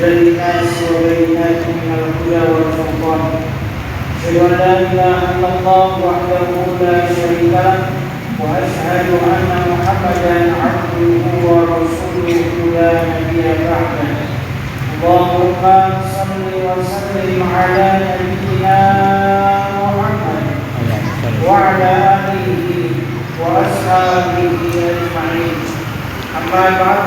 للناس وبينات من الهدى والفرقان أشهد أن لا إله إلا الله وحده لا شريك له وأشهد أن محمدا عبده ورسوله لا نبي بعده اللهم صل وسلم على نبينا محمد وعلى آله وأصحابه أجمعين أما بعد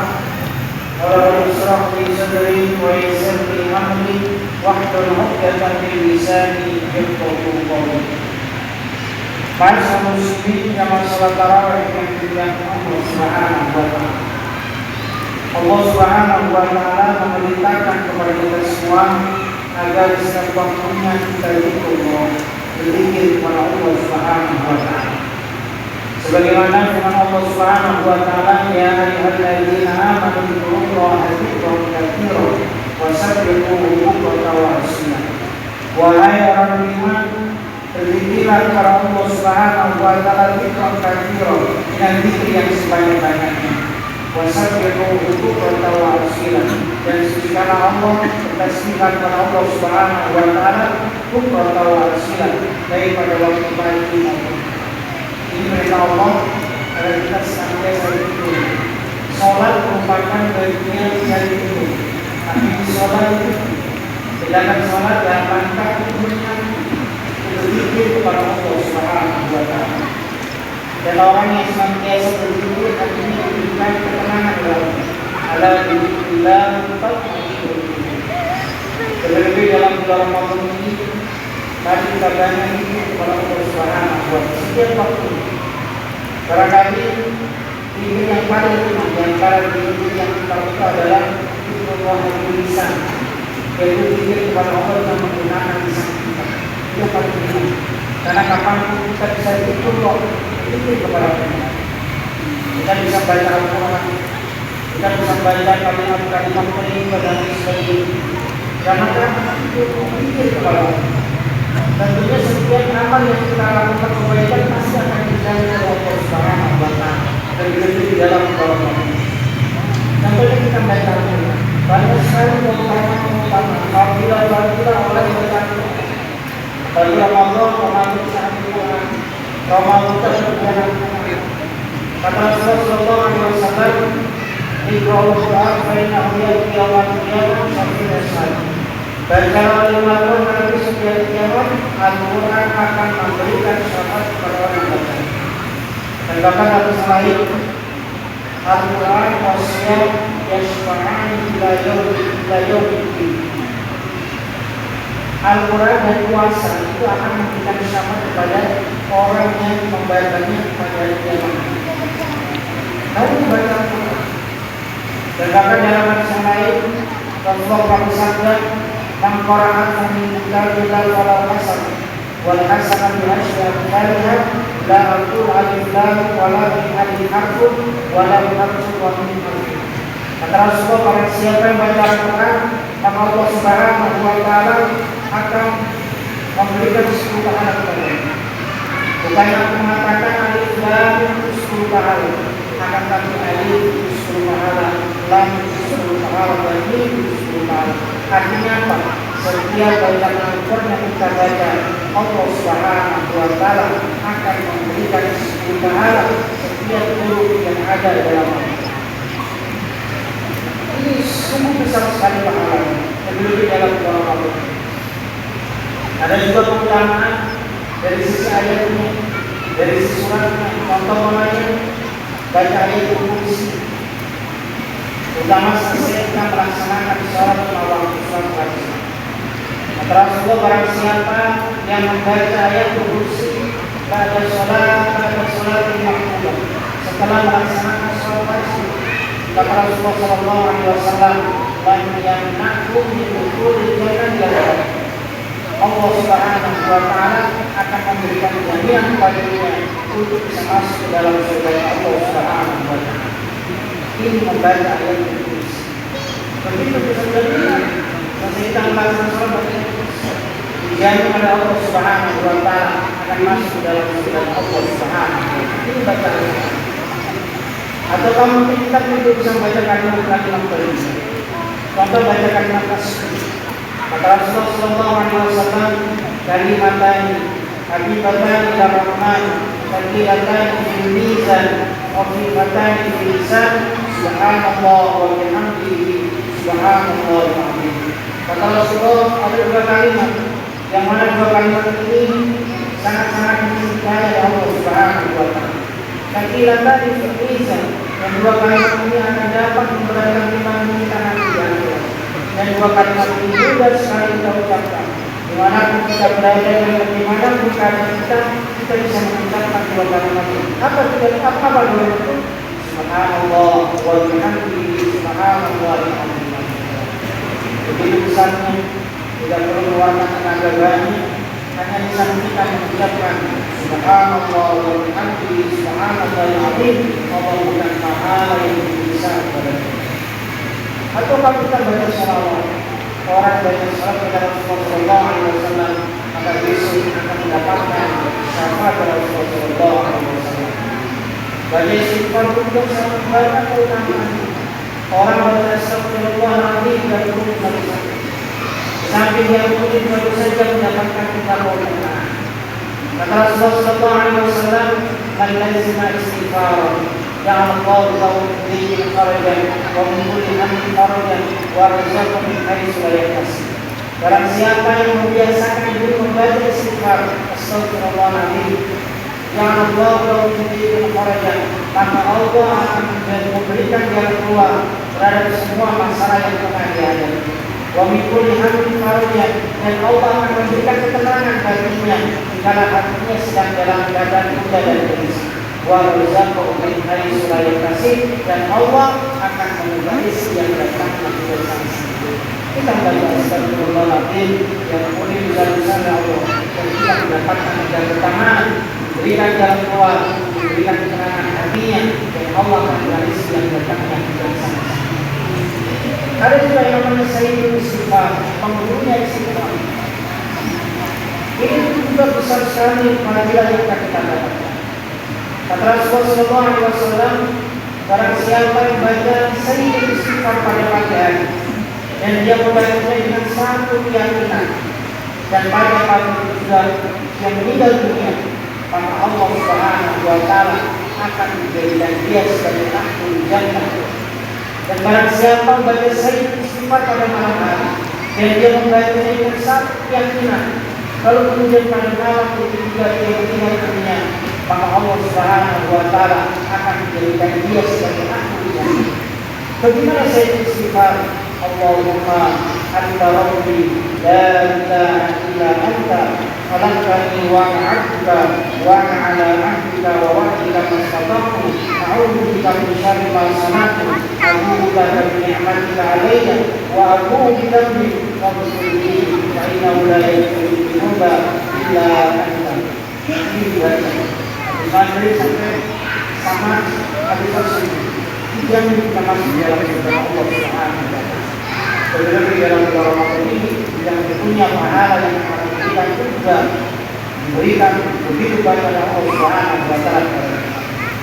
قال اشرح لي صدري ويسر لي أمري واحلل عقدة من لساني يفقهوا قولي. Para muslimin yang salat tarawih yang dimuliakan Allah Subhanahu wa taala. Allah Subhanahu wa taala memerintahkan kepada kita semua agar setiap waktunya kita berzikir kepada Allah Subhanahu wa taala. Sebagaimana firman Allah Subhanahu wa taala, ya ayyuhalladzina amanu dzkurullaha dzikran katsiran wasabbihuhu bukratan wa asila. Wahai orang beriman, berzikirlah kepada Allah Subhanahu wa taala dzikran katsiran, dengan zikir yang sebanyak-banyaknya. Wasabbihuhu bukratan wa asila, dan sucikanlah Allah, bertasbihlah kepada Allah Subhanahu wa taala bukratan wa asila, daripada waktu pagi maupun. Ini perintah Allah agar kita senantiasa berzikir. Salat merupakan bagian dari itu. Tapi salat itu sedangkan salat dalam rangka tujuannya berzikir kepada Allah Subhanahu wa taala. Dan orang yang senantiasa berzikir artinya diberikan ketenangan dalam ala dzikrillah tatma'innul qulub. Terlebih dalam bulan Ramadan ini, mari kita banyak zikir kepada Allah Subhanahu wa taala setiap waktu. Barangkali zikir yang paling utama di antara zikir yang kita lakukan adalah zikrullah al-lisan, yaitu zikir kepada Allah yang menggunakan lisan kita. Itu paling penting. Karena kapanpun kita bisa zikrullah, zikir kepada Allah. Kita bisa baca Al-Quran, kita bisa baca kalimat-kalimat penyimpan dan sebagainya. Karena itu zikir kepada Allah. Tentunya setiap amal yang kita lakukan kebaikan pasti akan dijaga oleh Allah Subhanahu wa taala dan diberi di dalam Al-Quran. Contohnya kita baca Al-Quran, banyak sekali keutamaan apabila orang membaca Al-Quran. Bagi Ramadan, Ramadan saat Al-Quran, Ramadan terhadap kata Rasulullah sallallahu alaihi wasallam, "Iqra'ul Qur'an fa innahu ya'ti yawmal qiyamah syafi'an salim." Bacalah lima tahun nanti setiap kiamat Al-Quran akan memberikan syafaat kepada orang yang baca. Dan bahkan hadis lain, Al-Quran wasiyam yashfa'ani ila yaumiddin. Al-Quran dan puasa itu akan memberikan syafaat kepada orang yang membacanya pada hari kiamat. Lalu membaca Al-Quran. Dan bahkan dalam hadis lain, Rasulullah bersabda, "Man qara'at min kitabillah wala hasan wal hasanatu bi asyri amsalha la aqul alif lam wala min alif harfun wala min harfun wa min harfun." Kata Rasulullah, barang siapa yang baca Al-Quran, maka Allah Subhanahu wa taala akan memberikan 10 pahala kepadanya. Bukan aku mengatakan alif lam itu 10 pahala, akan tapi alif itu 10 pahala, lam itu 10 pahala, dan mim itu 10 pahala. Artinya apa? Setiap bacaan Al-Quran yang kita baca, Allah Subhanahu wa taala akan memberikan 10 pahala setiap huruf yang ada dalam Al-Quran. Ini sungguh besar sekali pahalanya, lebih dalam Al-Quran. Ada juga keutamaan dari sisi ayatnya, dari sisi suratnya. Contoh namanya baca ayat kursi. Utama selesai kita melaksanakan sholat waktu sholat. Kata Rasulullah, barang siapa yang membaca ayat kursi pada sholat makmum setelah melaksanakan sholat wajib, kata Rasulullah sallallahu alaihi wasallam, "Lam yamna'kum min dukhulil jannah." Allah Subhanahu wa taala akan memberikan jaminan kepadanya untuk bisa masuk ke dalam surga Allah Subhanahu wa taala. Ini membaca ayat kursi. Begitu bisa jaminan kita melakukan sholat dijamin oleh Allah Subhanahu wa taala akan masuk ke dalam surga Allah Subhanahu wa taala. Ini baca ayat. Atau kamu kita tidak bisa membaca kalimat-kalimat Contoh baca kalimat tasbih. Kata Rasulullah SAW, kalimatan habibatan ila rahman, kalimatan fil mizan, khafifatan fil lisan, subhanallah wa bihamdihi, subhanallahil azim. Kata Rasulullah, ada dua kalimat yang mana dua kalimat ini sangat-sangat dicintai oleh Allah Subhanahu wa taala. Kalimatan fil mizan, yang dua kalimat ini akan dapat memberatkan timbangan kita nanti di akhirat. Dan dua kalimat ini mudah sekali kita ucapkan. Dimanapun kita berada dan dimanapun keadaan kita bisa mengucapkan dua kalimat ini. Apa dua itu? Subhanallah wa bihamdihi, subhanallahil azim. Begitu besarnya, tidak perlu mengeluarkan tenaga banyak, hanya lisan kita mengucapkan subhanallah wa bihamdihi, subhanallahil azim. Allah bukan pahala yang besar kepada kita. Atau kalau kita baca salawat, orang baca salawat kepada Rasulullah SAW, maka besok akan mendapatkan syafaat dari Rasulullah SAW. Baca istighfar untuk sangat banyak keutamaan. Orang baca astagfirullahaladzim dan turun dosa. Sampai dia mungkin baru saja mendapatkan kita keutamaan. Kata Rasulullah SAW, "Man lazima istighfar, ja'alallahu lahu min kharajan wa min kulli hammin kharajan wa razaqahu min haitsu la yahtasib." Barang siapa yang membiasakan diri membaca istighfar, astagfirullahaladzim, ja'alallahu lahu min kharajan, maka Allah akan memberikan jalan keluar terhadap semua masalah yang tengah dihadapi. Wa min kulli hammin kharajan, dan Allah akan memberikan ketenangan baginya jika hatinya sedang dalam keadaan mudah dan gelisah. Wa razaqahu min haitsu la yahtasib, dan Allah akan memberi yang datangnya dari sana sendiri. Kita baca astagfirullahaladzim yang boleh dilakukan Allah, dan kita mendapatkan keutamaan, berikan jalan keluar, berikan ketenangan hatinya, dan Allah akan memberi yang datangnya dari sana sendiri. Ada juga yang namanya sayyidul istighfar, penghulunya istighfar. Ini juga besar sekali fadilah yang kita dapatkan. Kata Rasulullah SAW, barang siapa yang baca sayyidul istighfar pada pagi hari dan dia membacanya dengan satu keyakinan, dan pada pagi itu juga yang meninggal dunia, maka Allah Subhanahu wa taala akan menjadikan dia sebagai ahli jannah. Dan barang siapa membaca sayyidul istighfar pada malam hari dan dia membacanya dengan satu keyakinan, lalu kemudian pada malam itu juga dia meninggal dunia, maka Allah Subhanahu wa taala akan menjadikan dia sebagai ahli jannah. Bagaimana sayyidul istighfar? Allahumma anta rabbi la ilaha illa anta khalaqtani wa ana 'abduka wa ana 'ala 'ahdika wa wa'dika mastata'tu a'udzu bika min syarri ma sana'tu a'udzu bika min ni'matika 'alayya wa a'udzu bika min fadlika fa innahu la yaghfiru dhunuba illa anta. Sampai sama hadis tersebut yang kita masuk dalam agama Allah Subhanahu wa taala. Sebenarnya di dalam Ramadan ini yang punya pahala yang akan kita juga diberikan begitu banyak oleh Allah Subhanahu wa taala.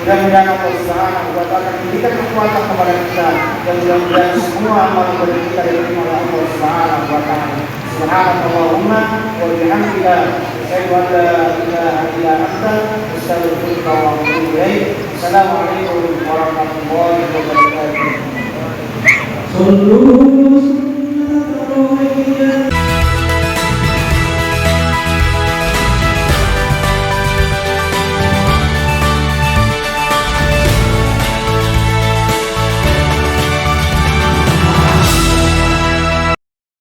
Mudah-mudahan Allah Subhanahu wa taala memberikan kekuatan kepada kita, dan mudah-mudahan semua amal ibadah kita diterima oleh Allah Subhanahu wa taala. Subhanallahumma wa bihamdika, asyhadu an la ilaha illa anta, astaghfiruka wa atubu ilaik. Assalamualaikum warahmatullahi wabarakatuh.